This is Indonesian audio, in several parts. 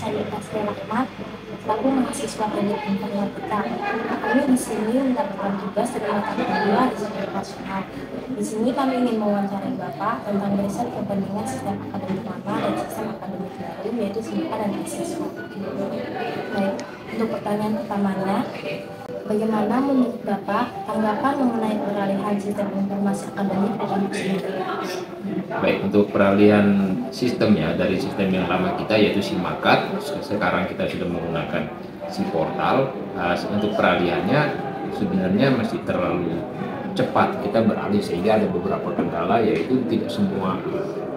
Saya Tasya Rahmat, selaku mahasiswa teknik informatika. Kami di sini mendapatkan tugas dari mata kuliah riset internasional. Di sini kami ingin mewawancarai Bapak tentang riset kepentingan sistem akademik lama dan sistem akademik baru, yaitu SIMAKA dan beasiswa. Baik, untuk pertanyaan pertamanya, bagaimana menurut Bapak tanggapan mengenai peralihan sistem informasi akademik akademik sendiri? Baik, untuk peralihan sistemnya dari sistem yang lama kita yaitu SIMAKAT, sekarang kita sudah menggunakan SIPortal. Untuk peralihannya sebenarnya masih terlalu cepat kita beralih, sehingga ada beberapa kendala, yaitu tidak semua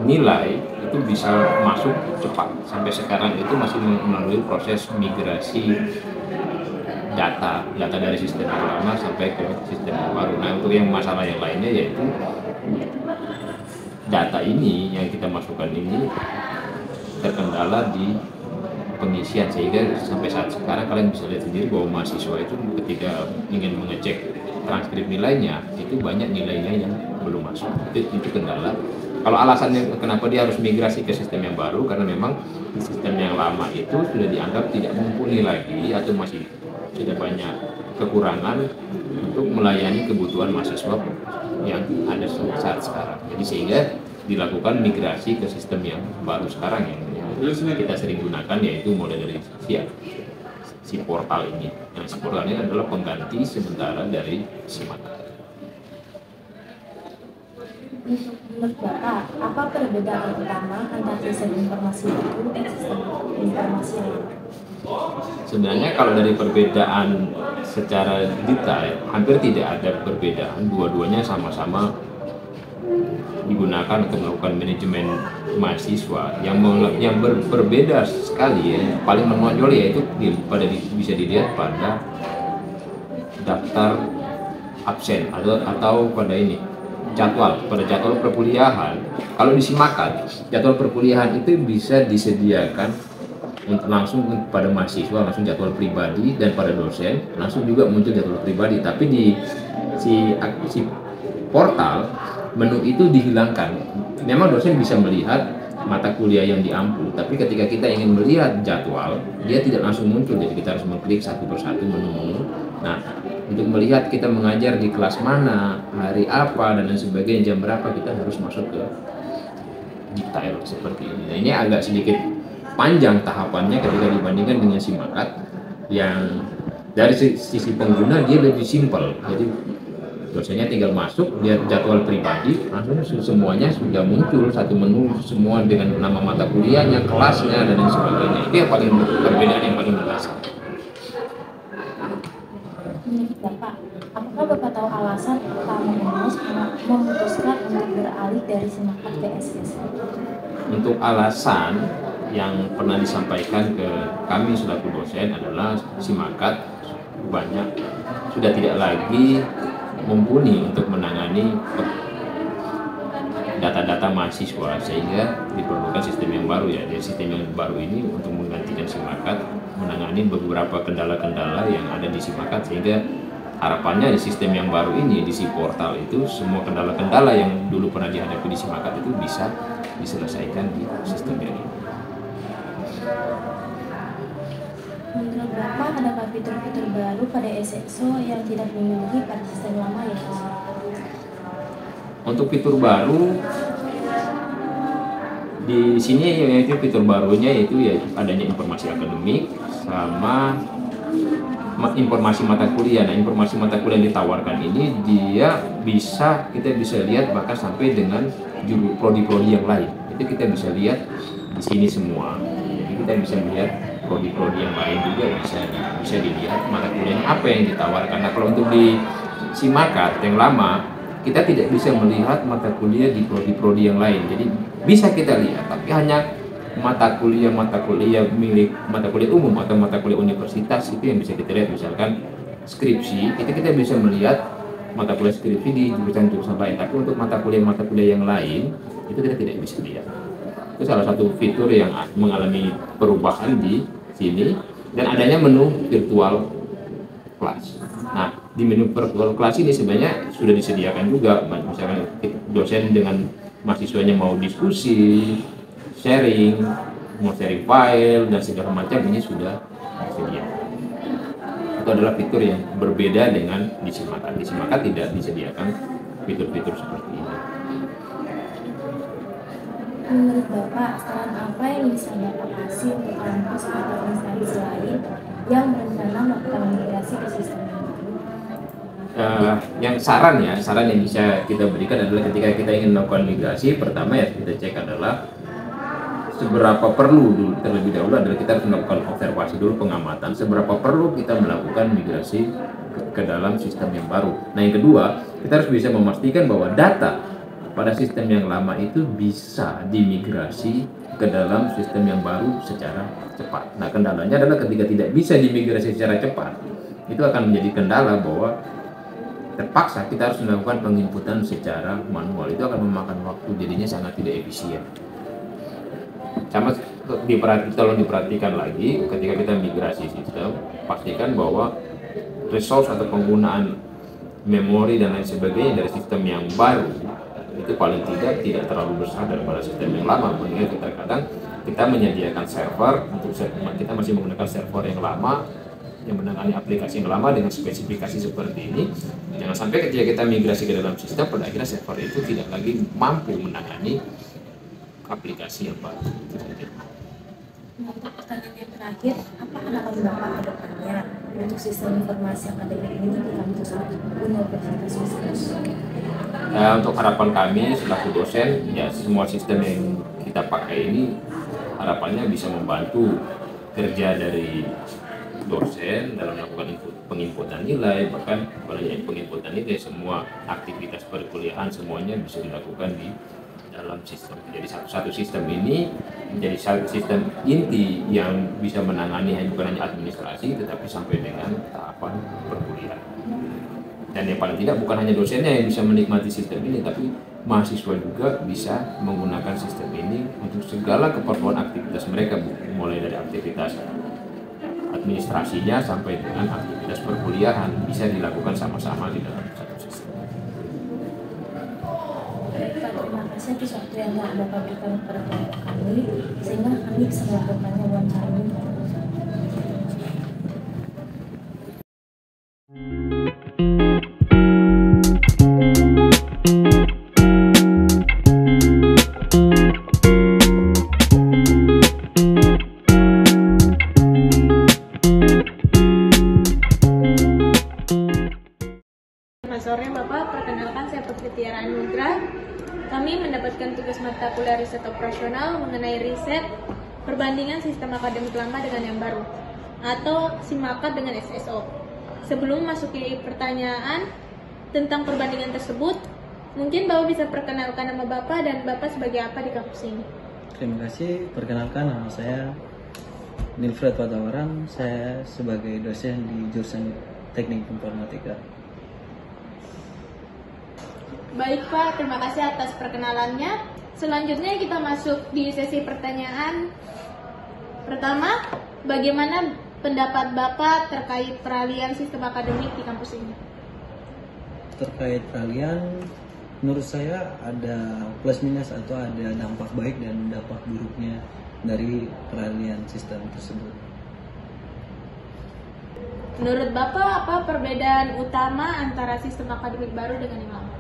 nilai itu bisa masuk cepat. Sampai sekarang itu masih melalui proses migrasi data dari sistem yang lama sampai ke sistem yang baru. Nah, untuk yang masalah yang lainnya yaitu data ini yang kita masukkan ini terkendala di pengisian, sehingga sampai saat sekarang kalian bisa lihat sendiri bahwa mahasiswa itu ketika ingin mengecek transkrip nilainya itu banyak nilainya yang belum masuk. Itu kendala. Kalau alasannya kenapa dia harus migrasi ke sistem yang baru, karena memang di sistem yang lama itu sudah dianggap tidak mumpuni lagi atau masih sudah banyak kekurangan untuk melayani kebutuhan mahasiswa yang ada saat sekarang. Jadi sehingga dilakukan migrasi ke sistem yang baru sekarang yang kita sering gunakan, yaitu mulai dari SIPortal ini. Yang SIPortal ini adalah pengganti sementara dari SIMAKAT. Menurut Bapak, apa perbedaan utama antara sistem informasi baru dan sistem informasi yang lama? Sebenarnya kalau dari perbedaan secara detail hampir tidak ada perbedaan, dua-duanya sama-sama digunakan untuk melakukan manajemen mahasiswa. Yang berbeda sekali, ya, paling menonjol yaitu bisa dilihat pada daftar absen atau pada ini pada jadwal perkuliahan. Kalau di SIMAKAT, jadwal perkuliahan itu bisa disediakan untuk langsung pada mahasiswa, langsung jadwal pribadi, dan pada dosen langsung juga muncul jadwal pribadi. Tapi di si portal menu itu dihilangkan. Memang dosen bisa melihat mata kuliah yang diampu, tapi ketika kita ingin melihat jadwal, dia tidak langsung muncul. Jadi kita harus mengklik satu persatu menu-menu. Nah, untuk melihat kita mengajar di kelas mana, hari apa, dan lain sebagainya, jam berapa, kita harus masuk ke detail seperti ini. Nah, ini agak sedikit panjang tahapannya ketika dibandingkan dengan SIMAKAT yang dari sisi pengguna dia lebih simpel. Jadi dosennya tinggal masuk, lihat jadwal pribadi, langsung semuanya sudah muncul satu menu, semua dengan nama mata kuliahnya, kelasnya, dan lain sebagainya. Itu yang paling perbedaan yang paling mendasar. Menurut Bapak, apakah Bapak tahu alasan utama memutuskan untuk beralih dari SIMAKAT ke SIS? Untuk alasan yang pernah disampaikan ke kami selaku dosen adalah SIMAKAT sudah tidak lagi mumpuni untuk menangani data-data mahasiswa, sehingga diperlukan sistem yang baru, ya. Dari sistem yang baru ini untuk menggantikan SIMAKAT, menangani beberapa kendala-kendala yang ada di SIMAKAT, sehingga harapannya di sistem yang baru ini, di SIPortal itu, semua kendala-kendala yang dulu pernah dihadapi di SIMAKAT itu bisa diselesaikan di sistem yang ini. Menurut Bapak, adakah fitur-fitur baru pada SSO yang tidak dimiliki pada sistem lama, yaitu SIMAKAT? Untuk fitur baru di sini, yaitu fitur barunya yaitu adanya informasi akademik sama informasi mata kuliah. Nah, informasi mata kuliah yang ditawarkan ini kita bisa lihat bahkan sampai dengan prodi-prodi yang lain. Itu kita bisa lihat di sini semua. Jadi kita bisa melihat prodi-prodi yang lain juga bisa dilihat mata kuliahnya apa yang ditawarkan. Nah, kalau untuk di SIMAKAT yang lama, kita tidak bisa melihat mata kuliah di prodi-prodi yang lain. Jadi bisa kita lihat, tapi hanya mata kuliah milik mata kuliah umum atau mata kuliah universitas itu yang bisa kita lihat. Misalkan skripsi, kita bisa melihat mata kuliah skripsi di jurusan-jurusan lain. Tapi untuk mata kuliah yang lain itu kita tidak bisa lihat. Itu salah satu fitur yang mengalami perubahan di sini, dan adanya menu virtual class. Nah, di menu virtual class ini sebenarnya sudah disediakan juga, misalkan dosen dengan mahasiswanya mau diskusi, sharing, mau sharing file dan segala macam ini sudah tersedia. Itu adalah fitur yang berbeda dengan di Simakat. Di Simakat tidak disediakan fitur-fitur seperti ini. Menurut Bapak, saran apa yang bisa Bapak kasih untuk kampus atau instansi lain yang berencana melakukan migrasi ke sistem yang baru? Yang saran yang bisa kita berikan adalah ketika kita ingin melakukan migrasi, pertama ya kita cek adalah seberapa perlu dulu, terlebih dahulu adalah kita harus melakukan observasi dulu, pengamatan seberapa perlu kita melakukan migrasi ke dalam sistem yang baru. Nah yang kedua, kita harus bisa memastikan bahwa data pada sistem yang lama itu bisa dimigrasi ke dalam sistem yang baru secara cepat. Nah kendalanya adalah ketika tidak bisa dimigrasi secara cepat, itu akan menjadi kendala bahwa terpaksa kita harus melakukan penginputan secara manual. Itu akan memakan waktu, jadinya sangat tidak efisien. Sama tolong diperhatikan lagi ketika kita migrasi sistem, pastikan bahwa resource atau penggunaan memori dan lain sebagainya dari sistem yang baru itu paling tidak terlalu besar daripada sistem yang lama. Mengingat kita kadang kita menyediakan server untuk kita masih menggunakan server yang lama yang menangani aplikasi yang lama dengan spesifikasi seperti ini. Jangan sampai ketika kita migrasi ke dalam sistem, pada akhirnya server itu tidak lagi mampu menangani aplikasi yang baru. Nah, untuk pertanyaan yang terakhir, apa harapan Bapak ke depannya untuk sistem informasi akademik ini di kampus Universitas Wisconsin? Untuk harapan kami selaku dosen, ya semua sistem yang kita pakai ini harapannya bisa membantu kerja dari dosen dalam melakukan penginputan nilai, bahkan banyak penginputan nilai, semua aktivitas perkuliahan semuanya bisa dilakukan di dalam sistem. Jadi satu sistem ini menjadi satu sistem inti yang bisa menangani bukan hanya administrasi tetapi sampai dengan tahapan perkuliahan. Dan yang paling tidak bukan hanya dosennya yang bisa menikmati sistem ini, tapi mahasiswa juga bisa menggunakan sistem ini untuk segala keperluan aktivitas mereka, mulai dari aktivitas administrasinya sampai dengan aktivitas perkuliahan bisa dilakukan sama-sama di dalam satu sistem. Terima kasih atas waktu yang telah Bapak berikan kepada kami, sehingga kami bisa melakukannya wawancara ini. Selamat sore Bapak, perkenalkan saya Putri Tiara Anugrah. Kami mendapatkan tugas mata kuliah riset operasional mengenai riset perbandingan sistem akademik lama dengan yang baru, atau Simakat dengan SSO. Sebelum masuk ke pertanyaan tentang perbandingan tersebut, mungkin Bapak bisa perkenalkan nama Bapak dan Bapak sebagai apa di kampus ini. Terima kasih, perkenalkan nama saya Nilfred Patawaran, saya sebagai dosen di jurusan Teknik Informatika. Baik Pak, terima kasih atas perkenalannya. Selanjutnya kita masuk di sesi pertanyaan. Pertama, bagaimana pendapat Bapak terkait peralihan sistem akademik di kampus ini? Terkait peralihan, menurut saya ada plus minus atau ada dampak baik dan dampak buruknya dari peralihan sistem tersebut. Menurut Bapak, apa perbedaan utama antara sistem akademik baru dengan yang lama?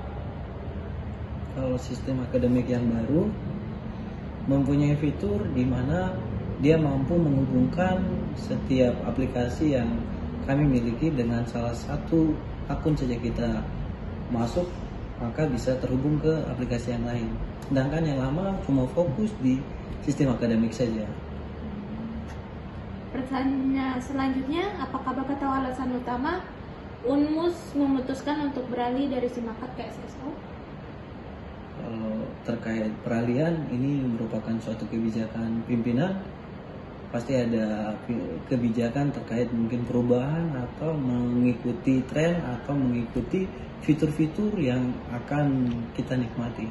Kalau sistem akademik yang baru mempunyai fitur di mana dia mampu menghubungkan setiap aplikasi yang kami miliki dengan salah satu akun saja kita masuk, maka bisa terhubung ke aplikasi yang lain. Sedangkan yang lama cuma fokus di sistem akademik saja. Pertanyaan selanjutnya, apakah Bapak tahu alasan utama UNMUS memutuskan untuk beralih dari Simakat ke SSO? Kalau terkait peralihan, ini merupakan suatu kebijakan pimpinan. Pasti ada kebijakan terkait mungkin perubahan atau mengikuti tren atau mengikuti fitur-fitur yang akan kita nikmati.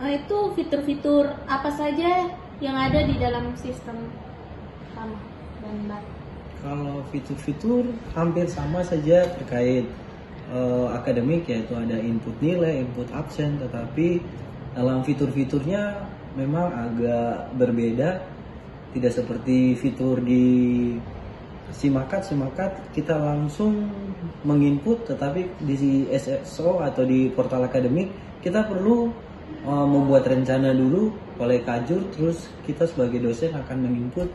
Itu fitur-fitur apa saja yang ada di dalam sistem lama dan baru? Kalau fitur-fitur hampir sama saja terkait akademik, yaitu ada input nilai, input absen, tetapi dalam fitur-fiturnya memang agak berbeda, tidak seperti fitur di Simakat kita langsung menginput, tetapi di SSO atau di portal akademik kita perlu membuat rencana dulu oleh Kajur, terus kita sebagai dosen akan menginput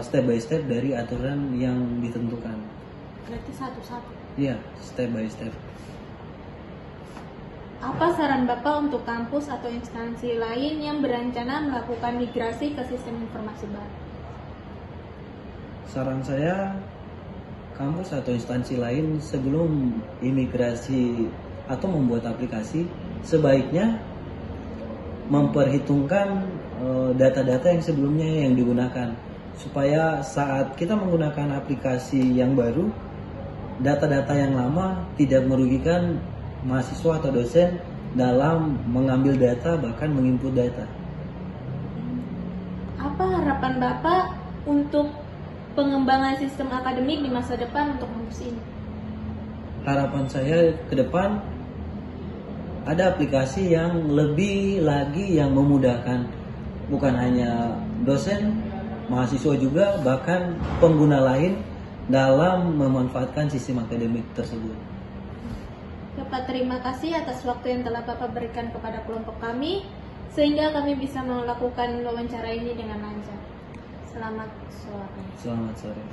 step by step dari aturan yang ditentukan. Berarti satu-satu. Iya, step by step. Apa saran Bapak untuk kampus atau instansi lain yang berencana melakukan migrasi ke sistem informasi baru? Saran saya, kampus atau instansi lain sebelum imigrasi atau membuat aplikasi, sebaiknya memperhitungkan data-data yang sebelumnya yang digunakan, supaya saat kita menggunakan aplikasi yang baru, data-data yang lama tidak merugikan mahasiswa atau dosen dalam mengambil data, bahkan menginput data. Apa harapan Bapak untuk pengembangan sistem akademik di masa depan untuk kampus ini? Harapan saya ke depan ada aplikasi yang lebih lagi yang memudahkan, bukan hanya dosen, mahasiswa juga, bahkan pengguna lain dalam memanfaatkan sistem akademik tersebut. Bapak, terima kasih atas waktu yang telah Bapak berikan kepada kelompok kami, sehingga kami bisa melakukan wawancara ini dengan lancar. Selamat sore. Selamat sore.